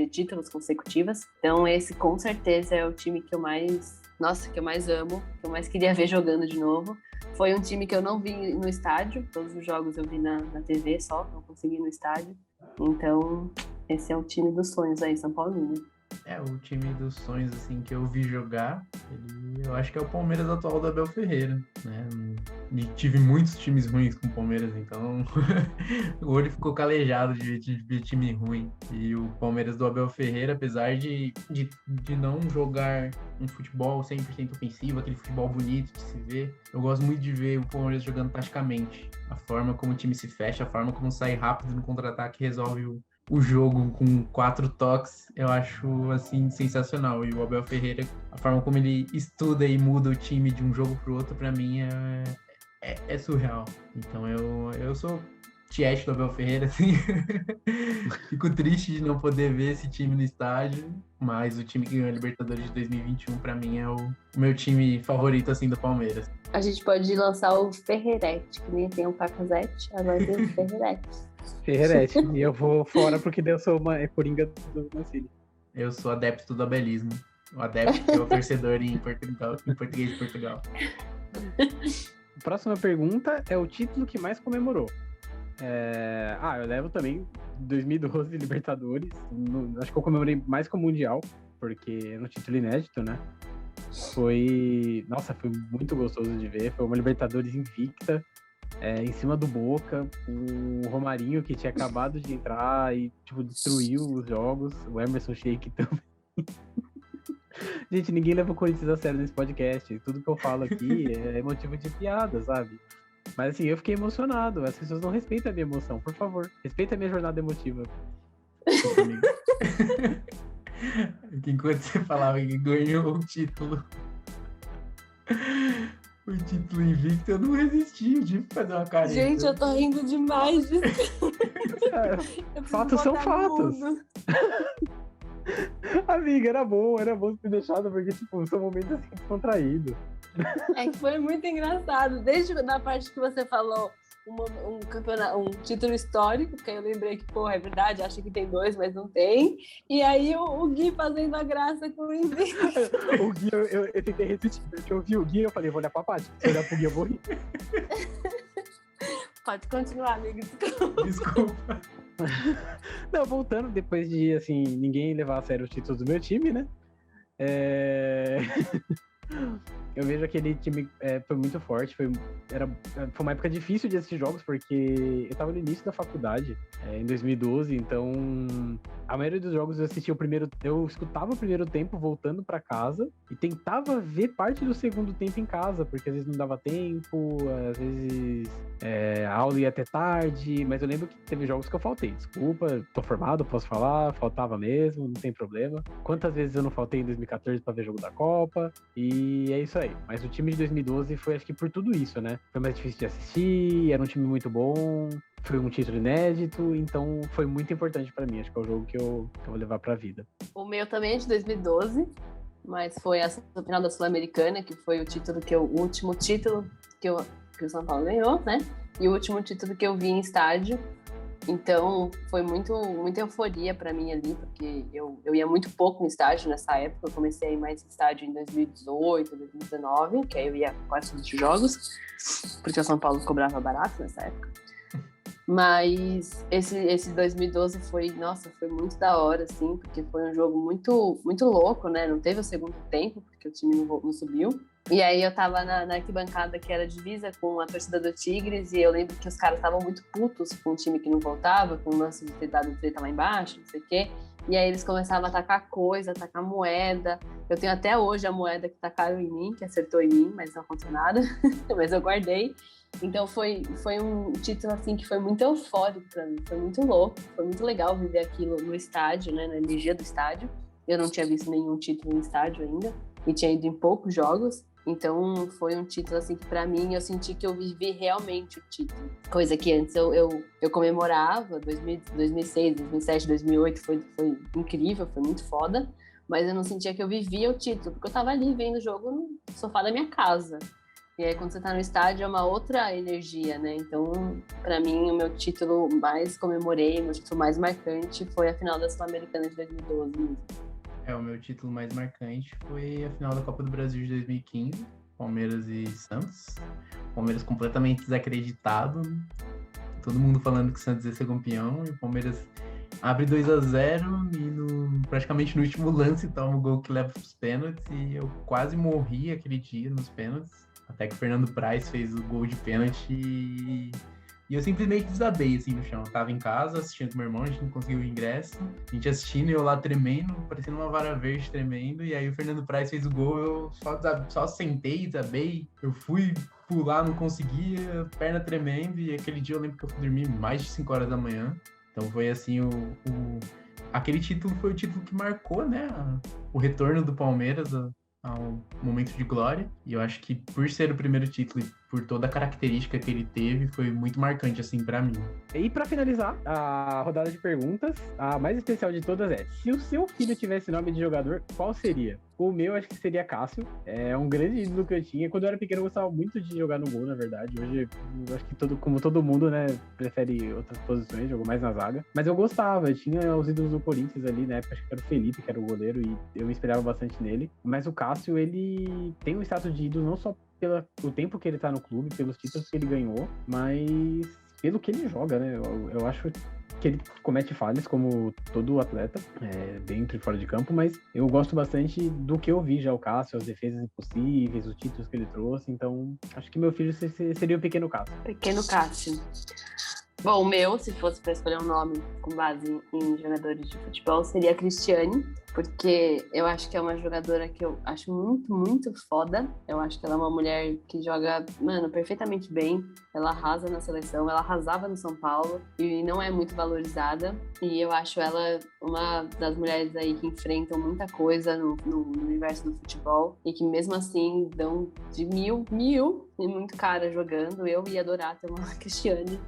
títulos consecutivas. Então esse, com certeza, é o time que eu mais... Nossa, que eu mais amo, que eu mais queria ver jogando de novo. Foi um time que eu não vi no estádio, todos os jogos eu vi na TV só, não consegui ir no estádio. Então, esse é o time dos sonhos aí, São Paulino. O time dos sonhos, assim, que eu vi jogar, eu acho que é o Palmeiras atual do Abel Ferreira, né? E tive muitos times ruins com o Palmeiras, então o olho ficou calejado de ver time ruim. E o Palmeiras do Abel Ferreira, apesar de não jogar um futebol 100% ofensivo, aquele futebol bonito de se ver, eu gosto muito de ver o Palmeiras jogando taticamente. A forma como o time se fecha, a forma como sai rápido no contra-ataque resolve o jogo com 4 toques, eu acho, assim, sensacional. E o Abel Ferreira, a forma como ele estuda e muda o time de um jogo pro outro, pra mim, é surreal. Então, eu sou tiete do Abel Ferreira, assim. Fico triste de não poder ver esse time no estádio, mas o time que ganhou a Libertadores de 2021, pra mim, é o meu time favorito, assim, do Palmeiras. A gente pode lançar o Ferreirete, que nem tem o Cacazete, agora tem o Ferreirete. Ferreirete. E eu vou fora porque eu sou coringa do Mancini. Eu sou adepto do abelismo. O adepto é o torcedor em português de Portugal. Próxima pergunta é o título que mais comemorou. Eu levo também 2012 Libertadores. Acho que eu comemorei mais que o Mundial, porque era um título inédito, né? Foi muito gostoso de ver. Foi uma Libertadores invicta, em cima do Boca, o Romarinho, que tinha acabado de entrar e destruiu os jogos, o Emerson Sheik também. Gente, ninguém leva o Corinthians a sério nesse podcast. Tudo que eu falo aqui é motivo de piada, sabe? Mas assim, eu fiquei emocionado. As pessoas não respeitam a minha emoção, por favor. Respeita a minha jornada emotiva. Enquanto você falava que ganhou o título invicto, eu não resisti de fazer uma careta. Gente, eu tô rindo demais disso. Fatos são fatos. Amiga, era bom ter deixado, porque, são momentos assim descontraídos. É que foi muito engraçado. Desde a parte que você falou um título histórico, que aí eu lembrei que, é verdade, acho que tem 2, mas não tem. E aí o Gui fazendo a graça com o invicto. O Gui, eu tentei resistir, porque eu vi o Gui, eu falei, vou olhar pra Paty. Se eu olhar pro Gui, eu vou rir. Pode continuar, amigo. Desculpa. Não, voltando, depois de, assim, ninguém levar a sério os títulos do meu time, né? Eu vejo aquele time foi muito forte, foi uma época difícil de assistir jogos, porque eu tava no início da faculdade, em 2012, então a maioria dos jogos eu escutava o primeiro tempo voltando pra casa e tentava ver parte do segundo tempo em casa, porque às vezes não dava tempo, às vezes a aula ia até tarde, mas eu lembro que teve jogos que eu faltei. Desculpa, tô formado, posso falar, faltava mesmo, não tem problema. Quantas vezes eu não faltei em 2014 pra ver jogo da Copa? E é isso aí. Mas o time de 2012 foi, acho que por tudo isso, né? Foi mais difícil de assistir, era um time muito bom, foi um título inédito, então foi muito importante pra mim. Acho que é o jogo que eu vou levar pra vida. O meu também é de 2012, mas foi essa final da Sul-Americana, que foi o último título que o São Paulo ganhou, né? E o último título que eu vi em estádio. Então, foi muita euforia pra mim ali, porque eu ia muito pouco no estádio nessa época. Eu comecei a ir mais no estádio em 2018, 2019, que aí eu ia quase todos os jogos, porque o São Paulo cobrava barato nessa época. Mas esse 2012 foi muito da hora, assim, porque foi um jogo muito, muito louco, né? Não teve o segundo tempo, porque o time não subiu. E aí eu tava na arquibancada que era divisa com a torcida do Tigres, e eu lembro que os caras estavam muito putos com o time que não voltava, com o lance de ter dado treta lá embaixo, não sei o quê. E aí eles começavam a atacar moeda. Eu tenho até hoje a moeda que tacaram em mim, que acertou em mim, mas não aconteceu nada. Mas eu guardei. Então foi um título assim que foi muito eufórico pra mim, foi muito louco, foi muito legal viver aquilo no estádio, né, na energia do estádio. Eu não tinha visto nenhum título no estádio ainda e tinha ido em poucos jogos. Então foi um título assim que pra mim eu senti que eu vivi realmente o título. Coisa que antes eu comemorava, 2006, 2007, 2008 foi incrível, foi muito foda. Mas eu não sentia que eu vivia o título, porque eu tava ali vendo o jogo no sofá da minha casa. E aí quando você tá no estádio é uma outra energia, né? Então, pra mim, o meu título mais comemorei, o meu título mais marcante foi a final da Sul-Americana de 2012 mesmo. O meu título mais marcante foi a final da Copa do Brasil de 2015, Palmeiras e Santos. Palmeiras completamente desacreditado, todo mundo falando que o Santos ia ser campeão, e o Palmeiras abre 2-0 e praticamente no último lance toma o gol que leva pros pênaltis e eu quase morri aquele dia nos pênaltis, até que o Fernando Praz fez o gol de pênalti e eu simplesmente desabei assim no chão. Eu tava em casa assistindo com meu irmão, a gente não conseguiu o ingresso, a gente assistindo e eu lá tremendo, parecendo uma vara verde tremendo, e aí o Fernando Praz fez o gol, eu só sentei, desabei, eu fui pular, não conseguia, perna tremendo, e aquele dia eu lembro que eu fui dormir mais de 5 horas da manhã. Então foi assim, aquele título foi o título que marcou, né, o retorno do Palmeiras ao momento de glória. E eu acho que por ser o primeiro título e por toda a característica que ele teve, foi muito marcante, assim, pra mim. E pra finalizar a rodada de perguntas, a mais especial de todas é: se o seu filho tivesse nome de jogador, qual seria? O meu acho que seria Cássio. É um grande ídolo que eu tinha. Quando eu era pequeno eu gostava muito de jogar no gol, na verdade. Hoje eu acho que como todo mundo, né, prefere outras posições, jogou mais na zaga. Mas eu gostava, eu tinha os ídolos do Corinthians ali, na época acho que era o Felipe, que era o goleiro, e eu me inspirava bastante nele. Mas o Cássio, ele tem um status de ídolo não só pelo tempo que ele tá no clube, pelos títulos que ele ganhou, mas pelo que ele joga, né? Eu acho que ele comete falhas, como todo atleta, dentro e fora de campo, mas eu gosto bastante do que eu vi já o Cássio, as defesas impossíveis, os títulos que ele trouxe, então acho que meu filho seria o pequeno Cássio. Pequeno Cássio. Bom, o meu, se fosse para escolher um nome com base em jogadores de futebol, seria a Cristiane, porque eu acho que é uma jogadora que eu acho muito, muito foda. Eu acho que ela é uma mulher que joga, mano, perfeitamente bem. Ela arrasa na seleção, ela arrasava no São Paulo e não é muito valorizada. E eu acho ela uma das mulheres aí que enfrentam muita coisa no universo do futebol e que mesmo assim dão de mil e muito cara jogando. Eu ia adorar ter uma Cristiane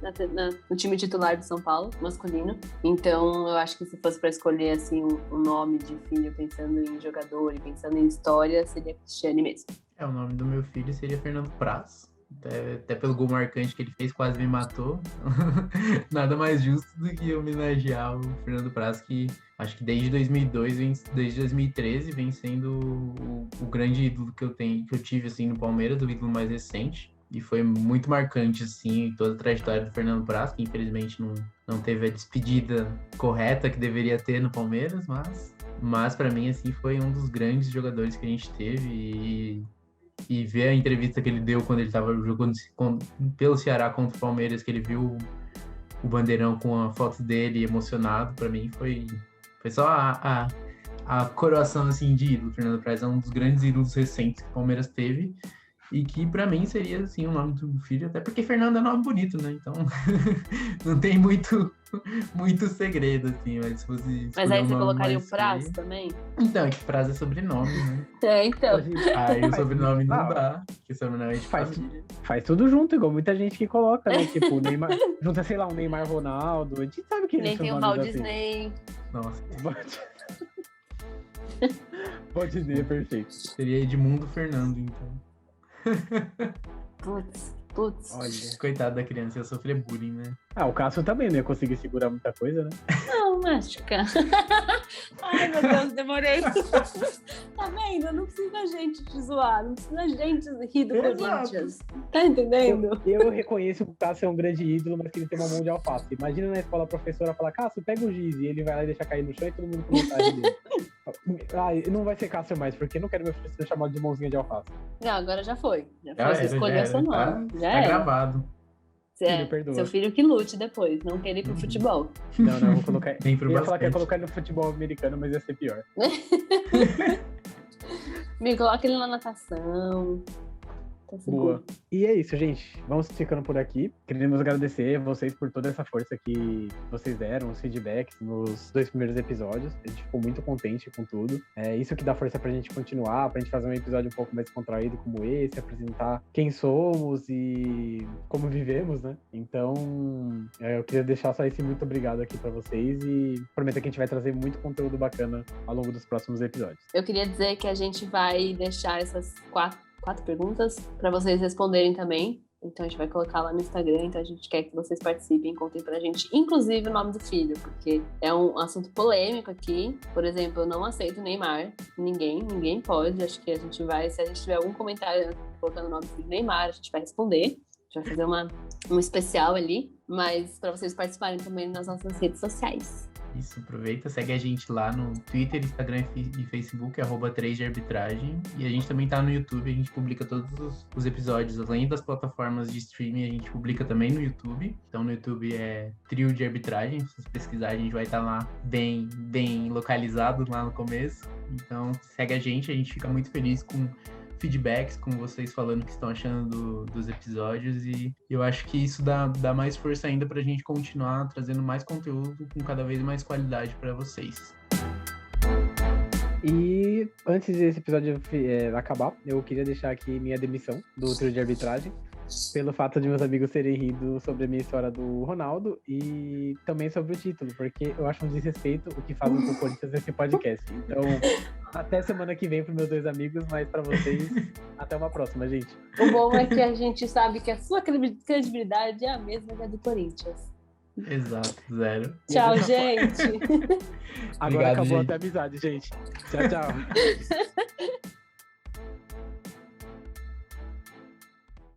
no time titular do São Paulo, masculino. Então eu acho que se fosse para escolher assim um nome de filho pensando em jogador e pensando em história, seria Cristiane mesmo. O nome do meu filho seria Fernando Praz. Até pelo gol marcante que ele fez, quase me matou. Nada mais justo do que homenagear o Fernando Praz, que acho que desde 2002, desde 2013, vem sendo o grande ídolo que eu tive assim, no Palmeiras, o ídolo mais recente. E foi muito marcante, assim, toda a trajetória do Fernando Praz, que infelizmente não teve a despedida correta que deveria ter no Palmeiras, mas para mim, assim, foi um dos grandes jogadores que a gente teve e ver a entrevista que ele deu quando ele estava jogando pelo Ceará contra o Palmeiras, que ele viu o bandeirão com a foto dele emocionado, para mim foi só a coroação, assim, de ídolo. O Fernando Praz é um dos grandes ídolos recentes que o Palmeiras teve e que para mim seria, assim, o nome do filho, até porque Fernando é nome bonito, né? Então não tem muito segredo, assim, mas se fosse... Mas aí você colocaria o Praz também? Então, é que Praz é sobrenome, né? Então. Aí o sobrenome não dá, porque o sobrenome é de família. Faz tudo junto, igual muita gente que coloca, né? Tipo, o Neymar, junta, sei lá, um Neymar Ronaldo, a gente sabe que nem tem o Walt Disney. Nossa. Walt Disney é perfeito. Seria Edmundo Fernando, então. Putz. Olha. Coitado da criança, ia sofrer bullying, né? O Cássio também não ia conseguir segurar muita coisa, né? Não, Mástica. Ai, meu Deus, demorei. Tá vendo? Não precisa a gente te zoar, não precisa a gente rir do Corinthians. Tá entendendo? Eu reconheço que o Cássio é um grande ídolo, mas que ele tem uma mão de alface. Imagina na escola a professora falar: Cássio, pega o giz, e ele vai lá e deixa cair no chão e todo mundo começa a rir dele. Não vai ser Cássio mais, porque eu não quero meu filho ser chamado de mãozinha de alface. Não, agora já foi. Você escolheu seu nome. Já tá gravado. Seu filho que lute depois, não quer ir pro futebol. Não, eu vou colocar. Nem pro eu ia basquete. falar que ia colocar ele no futebol americano, mas ia ser pior. Me coloca ele na natação. Boa. E é isso, gente. Vamos ficando por aqui. Queremos agradecer vocês por toda essa força que vocês deram, os feedbacks nos 2 primeiros episódios. A gente ficou muito contente com tudo. É isso que dá força pra gente continuar, pra gente fazer um episódio um pouco mais contraído como esse, apresentar quem somos e como vivemos, né? Então, eu queria deixar só esse muito obrigado aqui pra vocês e prometo que a gente vai trazer muito conteúdo bacana ao longo dos próximos episódios. Eu queria dizer que a gente vai deixar essas 4 perguntas para vocês responderem também. Então a gente vai colocar lá no Instagram, então a gente quer que vocês participem, contem pra gente, inclusive o nome do filho, porque é um assunto polêmico aqui. Por exemplo, eu não aceito Neymar, ninguém pode. Acho que a gente vai, se a gente tiver algum comentário colocando o nome do filho Neymar, a gente vai responder. A gente vai fazer um especial ali, mas para vocês participarem também nas nossas redes sociais. Isso, aproveita, segue a gente lá no Twitter, Instagram e Facebook, @3dearbitragem. E a gente também tá no YouTube, a gente publica todos os episódios, além das plataformas de streaming, a gente publica também no YouTube. Então no YouTube é Trio de Arbitragem, se vocês pesquisarem, a gente vai estar lá bem localizado lá no começo. Então segue a gente fica muito feliz com feedbacks, com vocês falando o que estão achando dos episódios, e eu acho que isso dá mais força ainda pra gente continuar trazendo mais conteúdo com cada vez mais qualidade para vocês. E antes desse episódio acabar, eu queria deixar aqui minha demissão do trio de arbitragem, pelo fato de meus amigos terem rido sobre a minha história do Ronaldo e também sobre o título, porque eu acho um desrespeito o que fazem com o Corinthians nesse podcast. Então, até semana que vem para meus 2 amigos, mas para vocês, até uma próxima, gente. O bom é que a gente sabe que a sua credibilidade é a mesma que a do Corinthians. Exato, 0. Tchau, gente. Agora Obrigado, acabou gente. até a amizade, gente. Tchau, tchau.